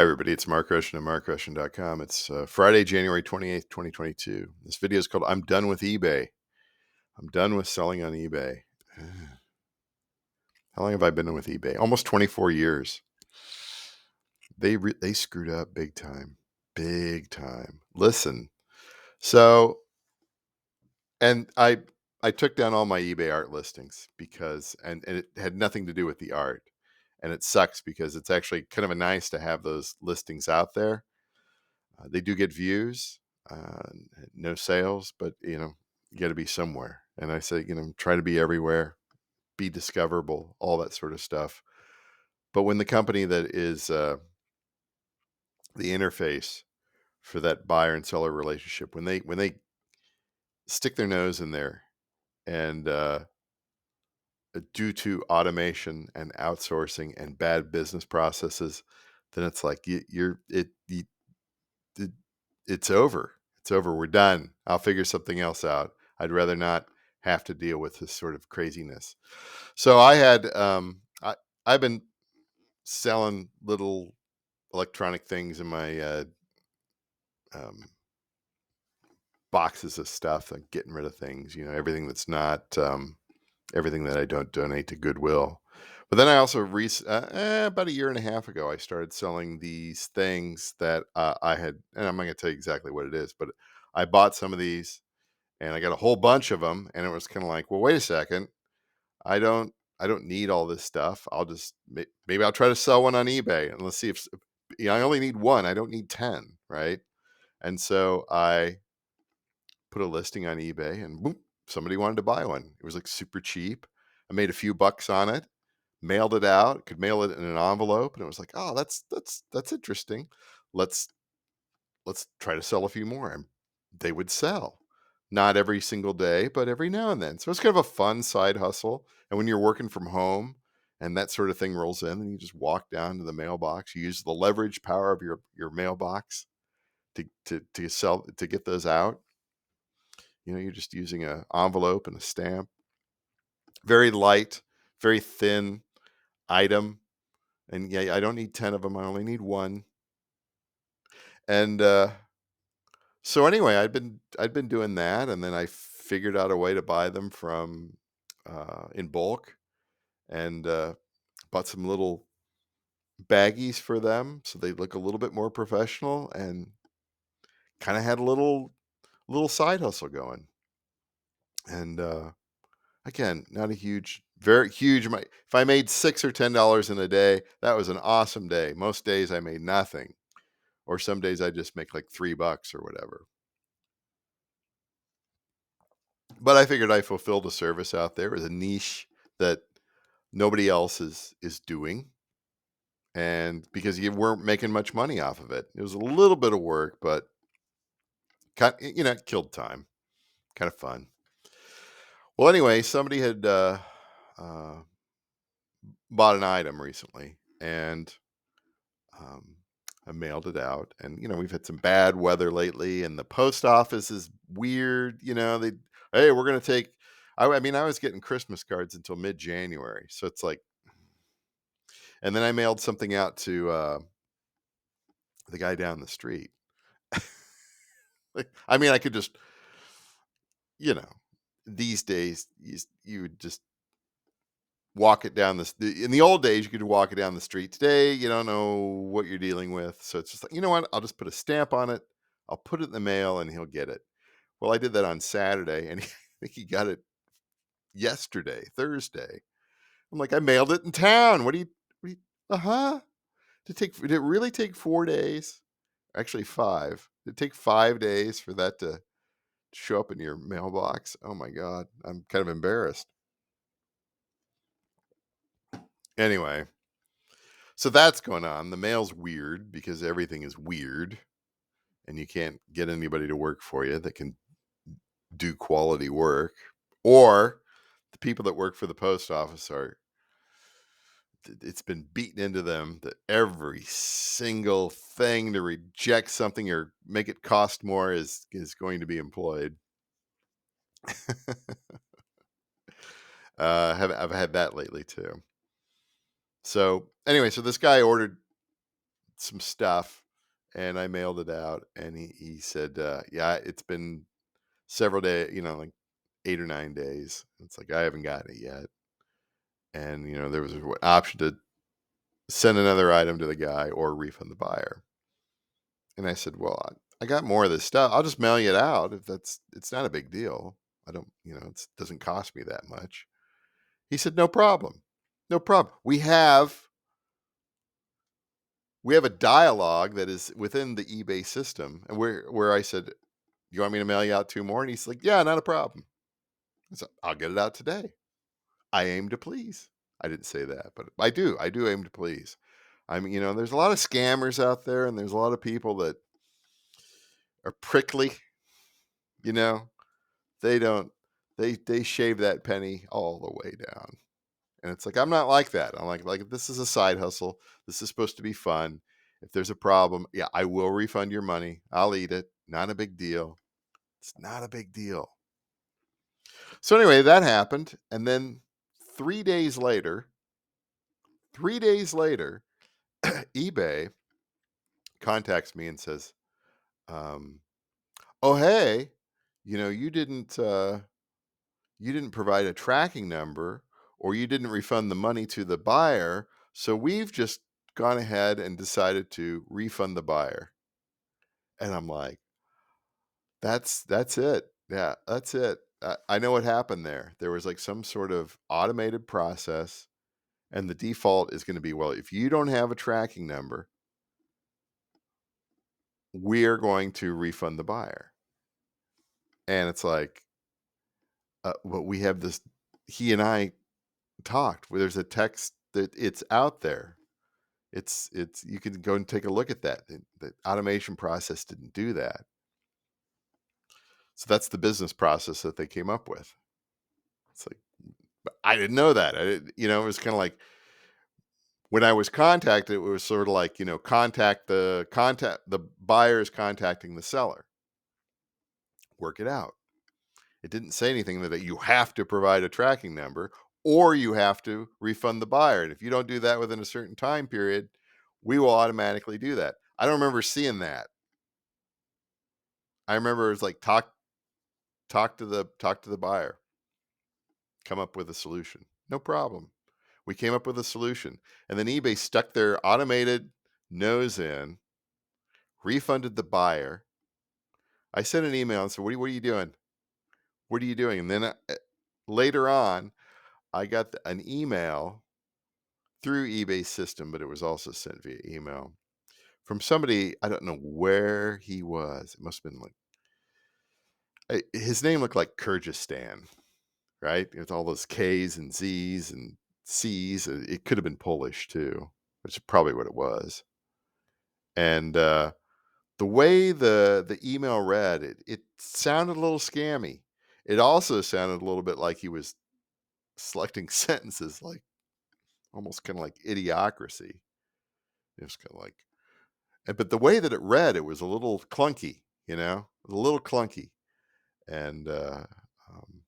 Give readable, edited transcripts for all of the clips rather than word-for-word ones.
Hi everybody, it's Mark Rushton at markrushton.com. It's Friday, January 28th, 2022. This video is called I'm Done with eBay. I'm done with selling on eBay. How long have I been with eBay? Almost 24 years. They screwed up big time. Big time. Listen. So, and I took down all my eBay art listings because and it had nothing to do with the art. And it sucks because it's actually kind of nice to have those listings out there. They do get views, no sales, but you got to be somewhere. And I say, try to be everywhere, be discoverable, all that sort of stuff. But when the company that is the interface for that buyer and seller relationship, when they stick their nose in there and due to automation and outsourcing and bad business processes, then it's like it it's over. It's over. We're done. I'll figure something else out. I'd rather not have to deal with this sort of craziness. So I've been selling little electronic things in my um, boxes of stuff and getting rid of things. Everything that's not everything that I don't donate to Goodwill. But then I also about a year and a half ago, I started selling these things that I had, and I'm not going to tell you exactly what it is, but I bought some of these and I got a whole bunch of them, and it was kind of like, well, wait a second, I don't I don't need all this stuff. I'll just maybe I'll try to sell one on eBay and let's see if I only need one. I don't need 10, right? And so I put a listing on eBay, and boom, somebody wanted to buy one. It was like super cheap. I made a few bucks on it, mailed it out, could mail it in an envelope, and it was like, oh, that's interesting. Let's let's try to sell a few more. And they would sell. Not every single day, but every now and then. So it's kind of a fun side hustle. And when you're working from home and that sort of thing rolls in, and you just walk down to the mailbox, you use the leverage power of your mailbox to sell to get those out. You're just using an envelope and a stamp. Very light, very thin item. And yeah, I don't need 10 of them. I only need one. And so anyway, I'd been doing that, and then I figured out a way to buy them from in bulk, and bought some little baggies for them so they look a little bit more professional, and kind of had a little side hustle going. And again, not a huge, very huge. If I made $6 or $10 in a day, that was an awesome day. Most days I made nothing, or some days I just make like $3 or whatever. But I figured I fulfilled a service out there as a niche that nobody else is doing, and because you weren't making much money off of it, it was a little bit of work, but it killed time, kind of fun. Well, anyway, somebody had uh, bought an item recently, and um, I mailed it out. And we've had some bad weather lately, and the post office is weird. Hey, we're gonna take. I mean, I was getting Christmas cards until mid-January, so it's like. And then I mailed something out to the guy down the street. I mean, I could just, you know, these days you would just walk it down in the old days, you could walk it down the street. Today, you don't know what you're dealing with. So it's just like, you know what? I'll just put a stamp on it. I'll put it in the mail and he'll get it. Well, I did that on Saturday, and I think he got it yesterday, Thursday. I'm like, I mailed it in town. What do you, uh-huh. Did it really take 4 days? Actually 5. Did it take 5 days for that to show up in your mailbox? Oh my God. I'm kind of embarrassed. Anyway, so that's going on. The mail's weird because everything is weird, and you can't get anybody to work for you that can do quality work. Or the people that work for the post office it's been beaten into them that every single thing to reject something or make it cost more is going to be employed. I've had that lately too. So anyway, so this guy ordered some stuff, and I mailed it out. And he said, "Yeah, it's been several days, like 8 or 9 days." It's like I haven't gotten it yet, and there was an option to send another item to the guy or refund the buyer. And I said, "Well, I got more of this stuff. I'll just mail you it out. If it's not a big deal. I don't, it doesn't cost me that much." He said, "No problem, no problem. We have a dialogue that is within the eBay system, and where I said, 'You want me to mail you out 2 more?' And he's like, 'Yeah, not a problem.' So I'll get it out today. I aim to please." I didn't say that, but I do. I do aim to please. I mean, there's a lot of scammers out there, and there's a lot of people that are prickly. You know, they don't. They shave that penny all the way down, and it's like I'm not like that. I'm like this is a side hustle. This is supposed to be fun. If there's a problem, yeah, I will refund your money. I'll eat it. Not a big deal. It's not a big deal. So anyway, that happened, and then 3 days later, 3 days later, eBay contacts me and says, um, "Oh hey, you didn't provide a tracking number, or you didn't refund the money to the buyer, so we've just gone ahead and decided to refund the buyer." And I'm like, "That's it. Yeah, that's it. I know what happened there. There was like some sort of automated process, and the default is going to be, well, if you don't have a tracking number, we're going to refund the buyer." And it's like, but we have this. He and I talked. Where there's a text that it's out there. It's you can go and take a look at that. The automation process didn't do that. So that's the business process that they came up with. It's like, but I didn't know that. I didn't, it was kind of like when I was contacted, it was sort of like, contact the buyer is contacting the seller. Work it out. It didn't say anything that you have to provide a tracking number or you have to refund the buyer. And if you don't do that within a certain time period, we will automatically do that. I don't remember seeing that. I remember it was like talk to the buyer, come up with a solution. No problem. We came up with a solution. And then eBay stuck their automated nose in, refunded the buyer. I sent an email and said, what are you doing? What are you doing? And then later on, I got an email through eBay's system, but it was also sent via email from somebody. I don't know where he was. It must have been like, his name looked like Kyrgyzstan, right? It's all those K's and Z's and C's. It could have been Polish too, which is probably what it was. And the way the email read, it sounded a little scammy. It also sounded a little bit like he was selecting sentences like almost kind of like idiocracy. It was kind of like, but the way that it read, it was a little clunky, a little clunky. And um,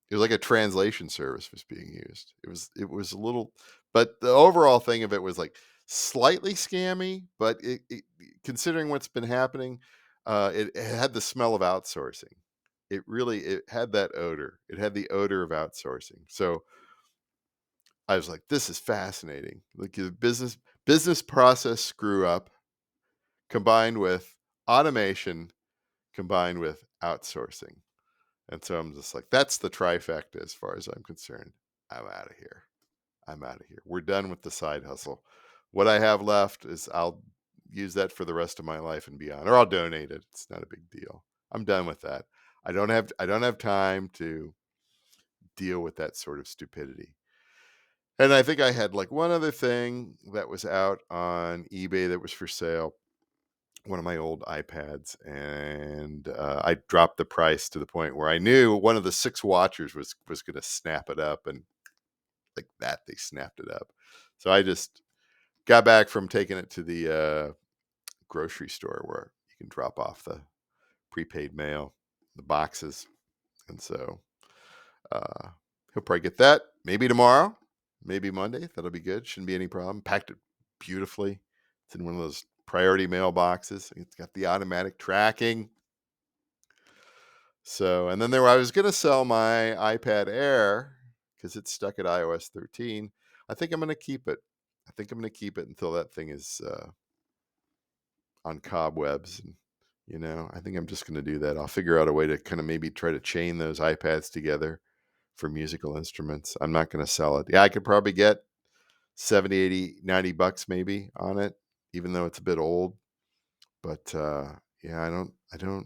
it was like a translation service was being used. It was a little, but the overall thing of it was like slightly scammy, but considering what's been happening, it had the smell of outsourcing. It had that odor. It had the odor of outsourcing. So I was like, this is fascinating. Like the business process screw up combined with automation combined with outsourcing. And so I'm just like, that's the trifecta as far as I'm concerned. I'm out of here. I'm out of here. We're done with the side hustle. What I have left is I'll use that for the rest of my life and beyond, or I'll donate it. It's not a big deal. I'm done with that. I don't have time to deal with that sort of stupidity. And I think I had like one other thing that was out on eBay that was for sale, one of my old iPads, and I dropped the price to the point where I knew one of the 6 watchers was going to snap it up, and like that they snapped it up. So I just got back from taking it to the grocery store where you can drop off the prepaid mail, the boxes, and so he'll probably get that maybe tomorrow, maybe Monday. That'll be good. Shouldn't be any problem. Packed it beautifully, It's in one of those priority mailboxes. It's got the automatic tracking. So, and then I was going to sell my iPad Air because it's stuck at iOS 13. I think I'm going to keep it. I think I'm going to keep it until that thing is on cobwebs. And, I think I'm just going to do that. I'll figure out a way to kind of maybe try to chain those iPads together for musical instruments. I'm not going to sell it. Yeah, I could probably get 70, 80, 90 bucks maybe on it, even though it's a bit old. But yeah, I don't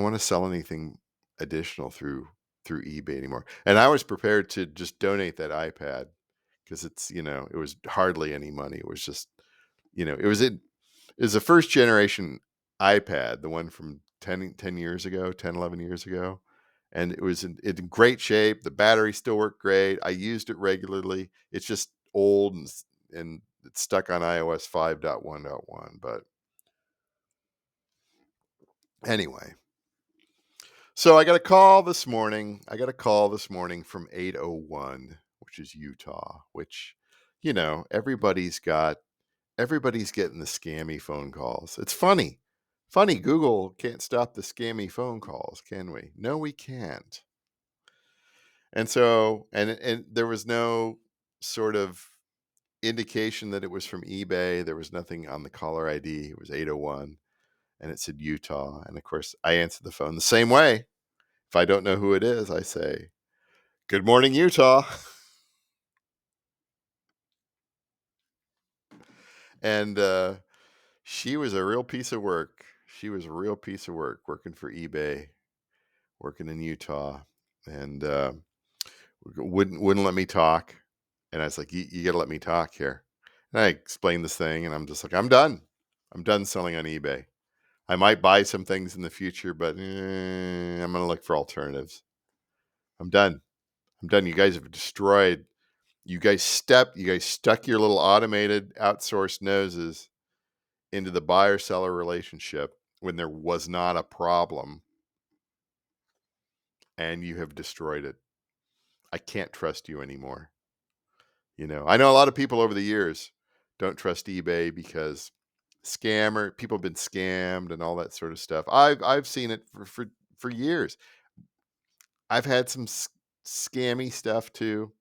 want to sell anything additional through eBay anymore. And I was prepared to just donate that iPad because it's, it was hardly any money. It was just, it was a first generation iPad, the one from 10 years ago, 10, 11 years ago. And it was in great shape. The battery still worked great. I used it regularly. It's just old and it's stuck on iOS 5.1.1. But anyway, so I got a call this morning. From 801, which is Utah, which, everybody's getting the scammy phone calls. It's funny. Google can't stop the scammy phone calls, can we? No, we can't. And so, and there was no sort of indication that it was from eBay. There was nothing on the caller ID. It was 801 and it said Utah. And of course, I answered the phone the same way. If I don't know who it is, I say, "Good morning, Utah." And she was a real piece of work. She was a real piece of work working for eBay, working in Utah, and wouldn't let me talk. And I was like, "You got to let me talk here." And I explained this thing, and I'm just like, "I'm done. I'm done selling on eBay. I might buy some things in the future, but I'm going to look for alternatives. I'm done. I'm done. You guys have destroyed. You guys stuck your little automated outsourced noses into the buyer-seller relationship when there was not a problem, and you have destroyed it. I can't trust you anymore." I know a lot of people over the years don't trust eBay because people have been scammed and all that sort of stuff. I've seen it for years. I've had some scammy stuff too.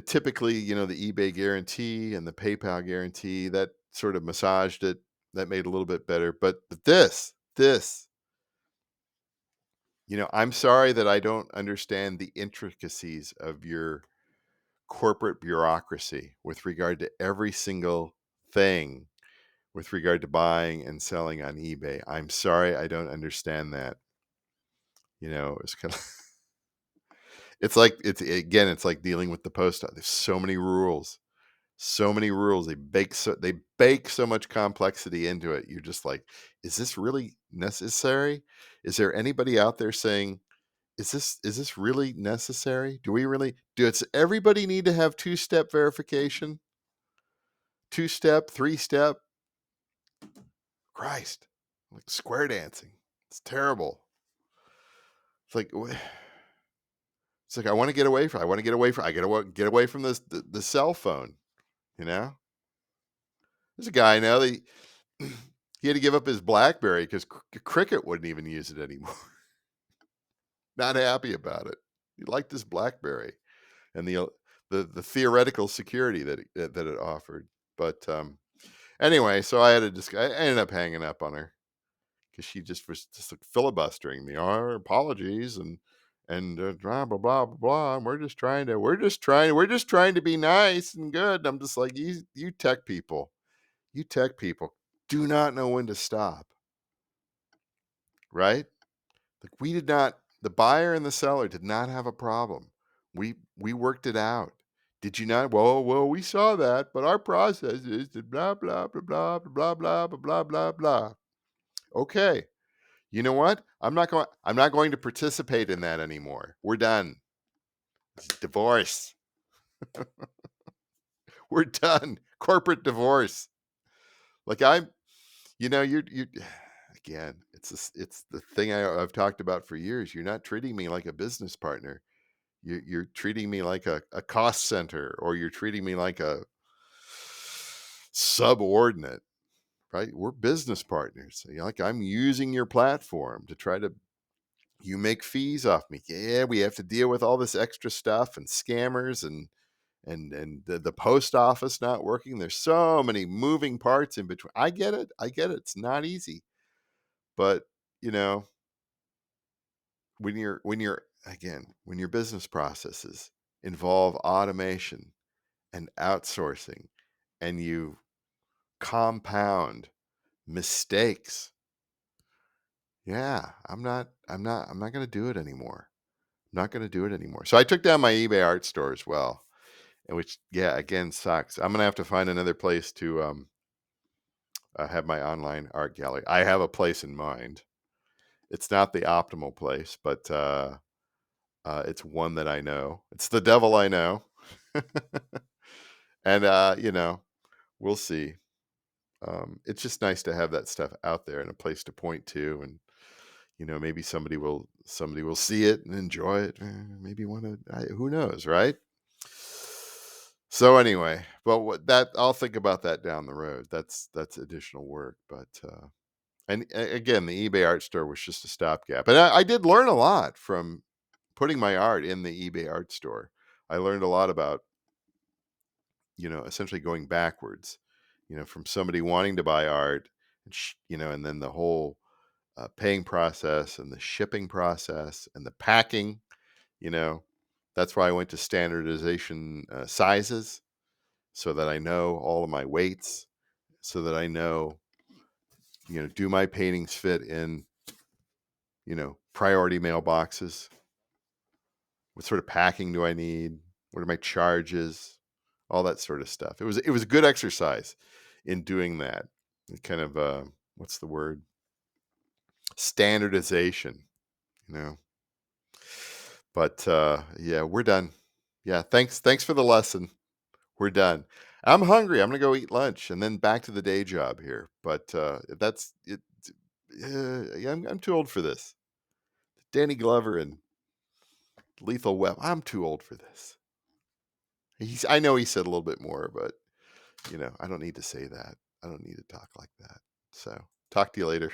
Typically, the eBay guarantee and the PayPal guarantee that sort of massaged it. That made it a little bit better. But this, I'm sorry that I don't understand the intricacies of your corporate bureaucracy with regard to every single thing with regard to buying and selling on eBay. I'm sorry I don't understand that. It's kind of it's like dealing with the post office. There's so many rules. So many rules. They bake so much complexity into it. You're just like, is this really necessary? Is there anybody out there saying, is this really necessary? Does everybody need to have two-step verification? Two-step, three-step? Christ. Like square dancing. It's terrible. It's like I want to get away from I gotta get away from the cell phone, you know? There's a guy I know that he had to give up his BlackBerry because Cricket wouldn't even use it anymore. Not happy about it. He liked his BlackBerry and the theoretical security that it offered. But anyway, so I ended up hanging up on her because she just was just like filibustering me. Our apologies and blah blah blah blah blah. And we're just trying to be nice and good. And I'm just like, you tech people do not know when to stop, right? Like the buyer and the seller did not have a problem. We worked it out. Did you not? Well, we saw that, but our process is blah blah blah blah blah blah blah blah blah blah. Okay, you know what? I'm not going to participate in that anymore. We're done. Divorce. We're done. Corporate divorce. Like you're again. It's the thing I've talked about for years. You're not treating me like a business partner. You're treating me like a cost center, or you're treating me like subordinate, right? We're business partners. Like, I'm using your platform to try to, you make fees off me. Yeah, we have to deal with all this extra stuff and scammers and the post office not working. There's so many moving parts in between. I get it. I get it. It's not easy. But, you know, when your business processes involve automation and outsourcing, and you compound mistakes, yeah, I'm not going to do it anymore. I'm not going to do it anymore. So I took down my eBay art store as well, and which, yeah, again, sucks. I'm going to have to find another place to have my online art gallery. I have a place in mind. It's not the optimal place, but it's one that I know. It's the devil I know. And, we'll see. It's just nice to have that stuff out there and a place to point to, and maybe somebody will see it and enjoy it. Maybe want to. Who knows, right? So anyway, but that I'll think about that down the road. That's additional work, but and again, the eBay art store was just a stopgap, and I did learn a lot from putting my art in the eBay art store. I learned a lot about essentially going backwards, from somebody wanting to buy art, and then the whole paying process and the shipping process and the packing. You know, that's why I went to standardization sizes, so that I know all of my weights, so that I know, do my paintings fit in, priority mailboxes? What sort of packing do I need? What are my charges? All that sort of stuff. It was a good exercise in doing that. Kind of what's the word? Standardization, you know. But yeah, we're done. Yeah, thanks for the lesson. We're done. I'm hungry. I'm gonna go eat lunch and then back to the day job here. But that's it. Yeah, I'm too old for this. Danny Glover and Lethal Weapon. I'm too old for this. I know he said a little bit more, but I don't need to say that. I don't need to talk like that. So talk to you later.